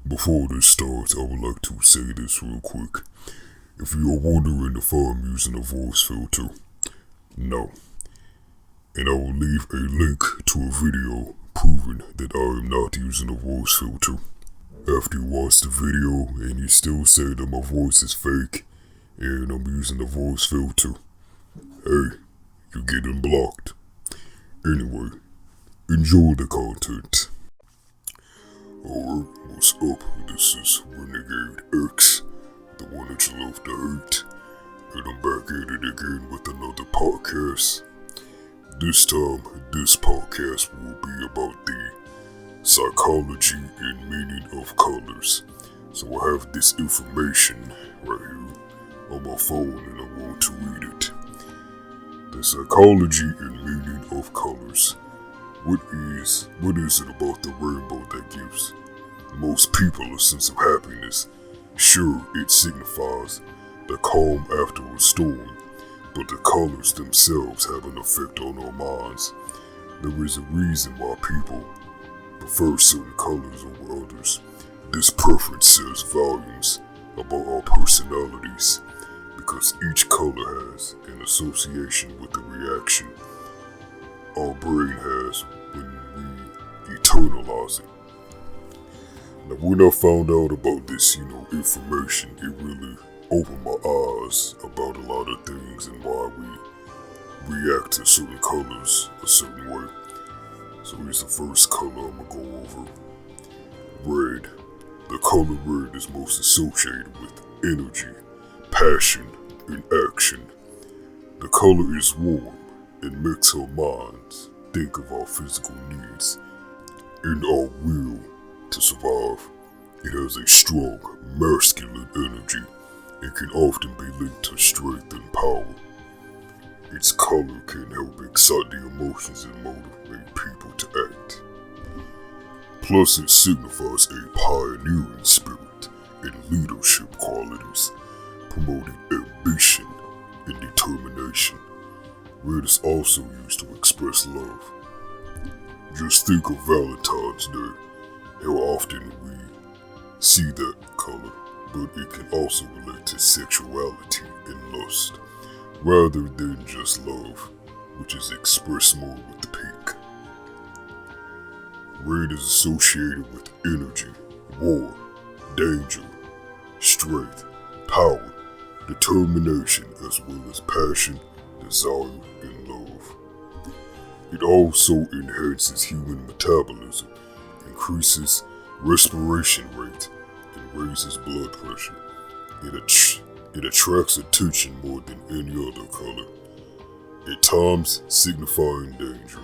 Before this starts, I would like to say this real quick. If you are wondering if I'm using a voice filter, no. And I will leave a link to a video proving that I am not using a voice filter. After you watch the video and you still say that my voice is fake and I'm using a voice filter, hey, you're getting blocked. Anyway, enjoy the content. Alright, what's up? This is Renegade X, the one that you love to hate, and I'm back at it again with another podcast. This time, this podcast will be about the psychology and meaning of colors. So I have this information right here on my phone and I want to read it. The psychology and meaning of colors. What is it about the rainbow that gives most people a sense of happiness? Sure, it signifies the calm after a storm, but the colors themselves have an effect on our minds. There is a reason why people prefer certain colors over others. This preference says volumes about our personalities, because each color has an association with the reaction our brain has when we internalize it. Now, when I found out about this, information, it really opened my eyes about a lot of things and why we react to certain colors a certain way. So here's the first color I'm gonna go over. Red. The color red is most associated with energy, passion, and action. The color is warm and makes our minds think of our physical needs and our will to survive. It has a strong masculine energy and can often be linked to strength and power. Its color can help excite the emotions and motivate people to act. Plus, it signifies a pioneering spirit and leadership qualities, promoting ambition and determination. Red is also used to express love. Just think of Valentine's Day, how often we see that color, but it can also relate to sexuality and lust, rather than just love, which is expressed more with the pink. Red is associated with energy, war, danger, strength, power, determination, as well as passion, desire, and love. It also enhances human metabolism, increases respiration rate, and raises blood pressure. It attracts attention more than any other color, at times signifying danger.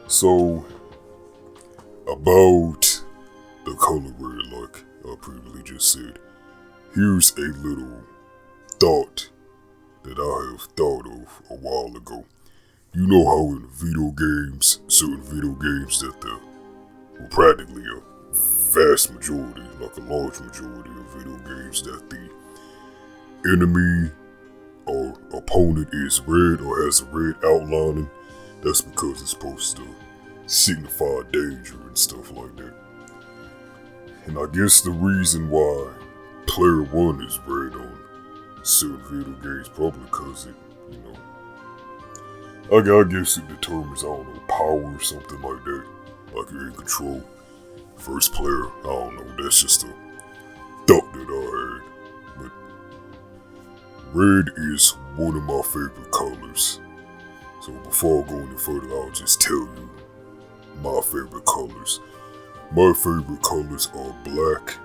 So, about the color red, like I previously just said, here's a little thought that I have thought of a while ago. You know how in certain video games that practically a vast majority, like a large majority of video games, that the enemy or opponent is red or has a red outlining. That's because it's supposed to signify danger and stuff like that. And I guess the reason why player 1 is red on certain video games, probably because it, I guess it determines, power or something like that. Like you're in control. First player, I don't know, that's just a thought that I had. But red is one of my favorite colors. So before I go any further, I'll just tell you my favorite colors. My favorite colors are black,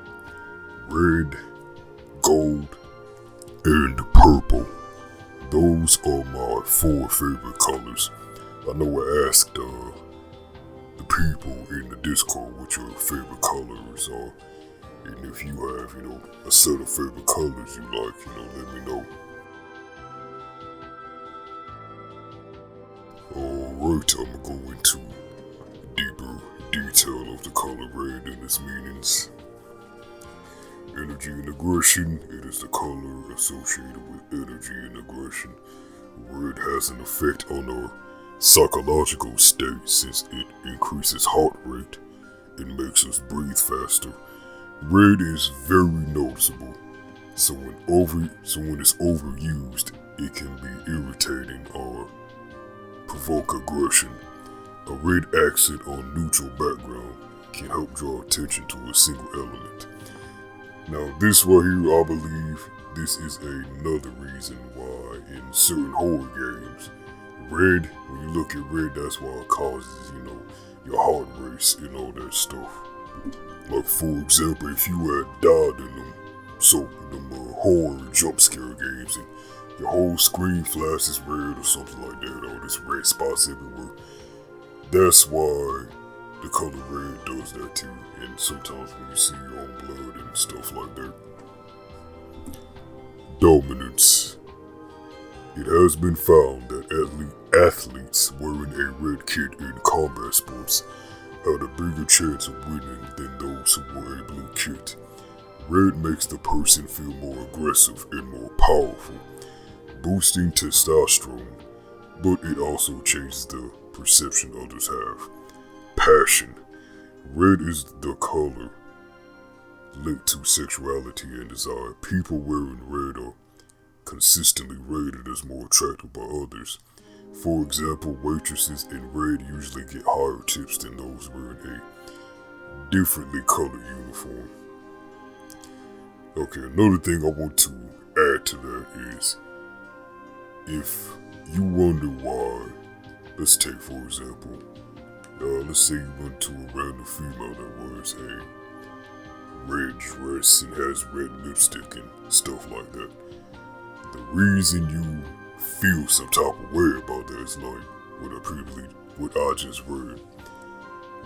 red, gold, and purple. Those are my 4 favorite colors. I know I asked the people in the Discord what your favorite colors are. And if you have, a set of favorite colors you like, let me know. Alright, I'm gonna go into deeper detail of the color red and its meanings. Energy and aggression. It is the color associated with energy and aggression. Red has an effect on our psychological state since it increases heart rate, it makes us breathe faster. Red is very noticeable, so when it's overused, it can be irritating or provoke aggression. A red accent on neutral background can help draw attention to a single element. Now, this right here, I believe this is another reason why in certain horror games, red, when you look at red, that's why it causes, your heart race and all that stuff. Like, for example, if you had died in them horror jump scare games and your whole screen flashes red or something like that, or there's red spots everywhere, that's why the color red does that too. And sometimes when you see your own blood and stuff like that. Dominance. It has been found that athletes wearing a red kit in combat sports had a bigger chance of winning than those who wore a blue kit. Red makes the person feel more aggressive and more powerful, boosting testosterone, but it also changes the perception others have. Passion. Red is the color linked to sexuality and desire. People wearing red are consistently rated as more attractive by others. For example, waitresses in red usually get higher tips than those wearing a differently colored uniform. Okay, another thing I want to add to that is, if you wonder why, let's take for example, let's say you went to a random female that wears a red dress and has red lipstick and stuff like that. The reason you feel some type of way about that is like what I just read.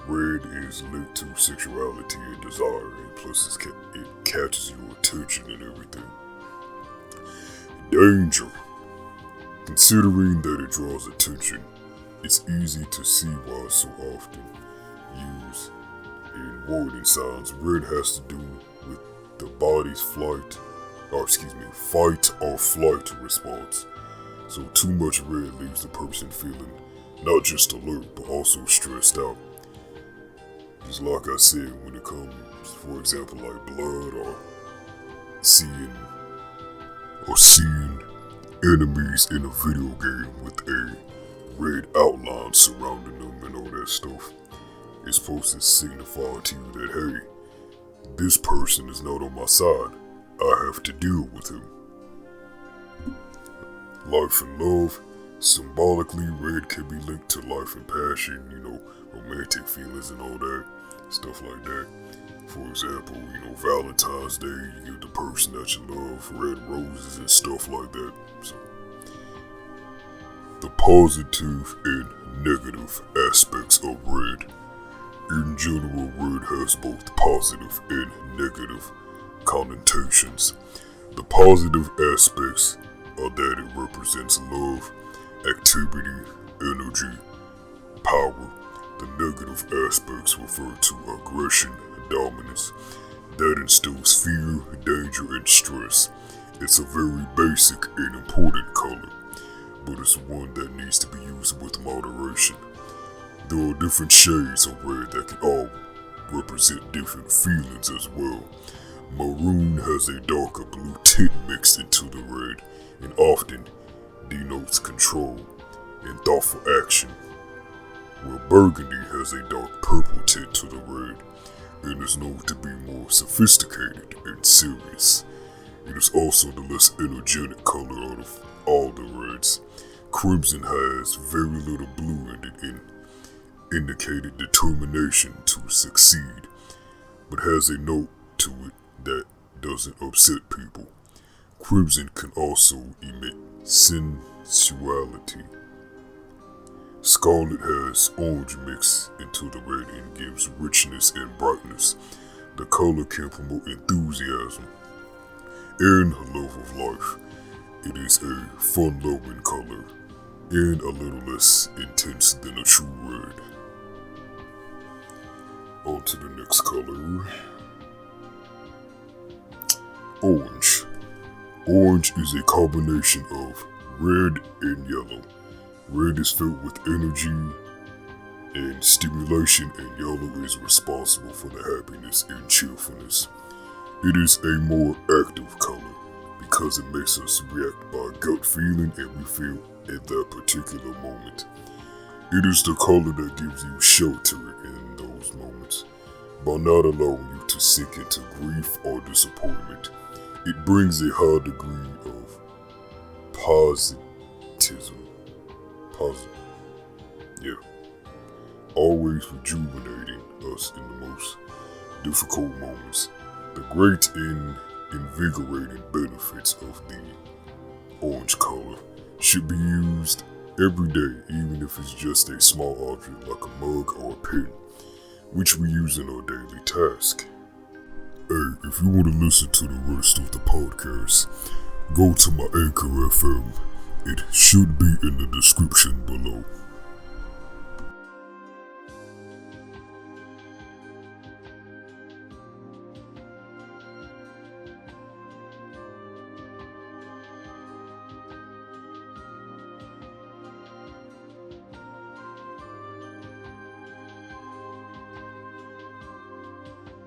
Red is linked to sexuality and desire, and plus it catches your attention and everything. Danger. Considering that it draws attention, it's easy to see why it's so often used in warning signs. Red has to do with the body's fight or flight response. So too much red leaves the person feeling not just alert, but also stressed out. Just like I said, when it comes, for example, like blood or seeing enemies in a video game with a red outline surrounding them and all that stuff, it's supposed to signify to you that, hey, this person is not on my side. I have to deal with him. Life and love. Symbolically, red can be linked to life and passion, romantic feelings and all that, stuff like that. For example, Valentine's Day, you give the person that you love red roses and stuff like that. So, the positive and negative aspects of red. In general, red has both positive and negative connotations. The positive aspects are that it represents love, activity, energy, power. The negative aspects refer to aggression, dominance, that instills fear, danger, and stress. It's a very basic and important color, but it's one that needs to be used with moderation. There are different shades of red that can all represent different feelings as well. Maroon has a darker blue tint mixed into the red and often denotes control and thoughtful action, where burgundy has a dark purple tint to the red and is known to be more sophisticated and serious. It is also the less energetic color out of all the reds. Crimson has very little blue in it and indicated determination to succeed, but has a note to it that doesn't upset people. Crimson can also emit sensuality. Scarlet has orange mixed into the red and gives richness and brightness. The color can promote enthusiasm and love of life. It is a fun-loving color and a little less intense than a true red. On to the next color. Orange. Orange is a combination of red and yellow. Red is filled with energy and stimulation, and yellow is responsible for the happiness and cheerfulness. It is a more active color because it makes us react by gut feeling and we feel at that particular moment. It is the color that gives you shelter in those moments by not allowing you to sink into grief or disappointment. It brings a high degree of positivism. Always rejuvenating us in the most difficult moments. The great and invigorating benefits of the orange color should be used every day, even if it's just a small object like a mug or a pen, which we use in our daily task. Hey, if you want to listen to the rest of the podcast, go to my Anchor FM. It should be in the description below.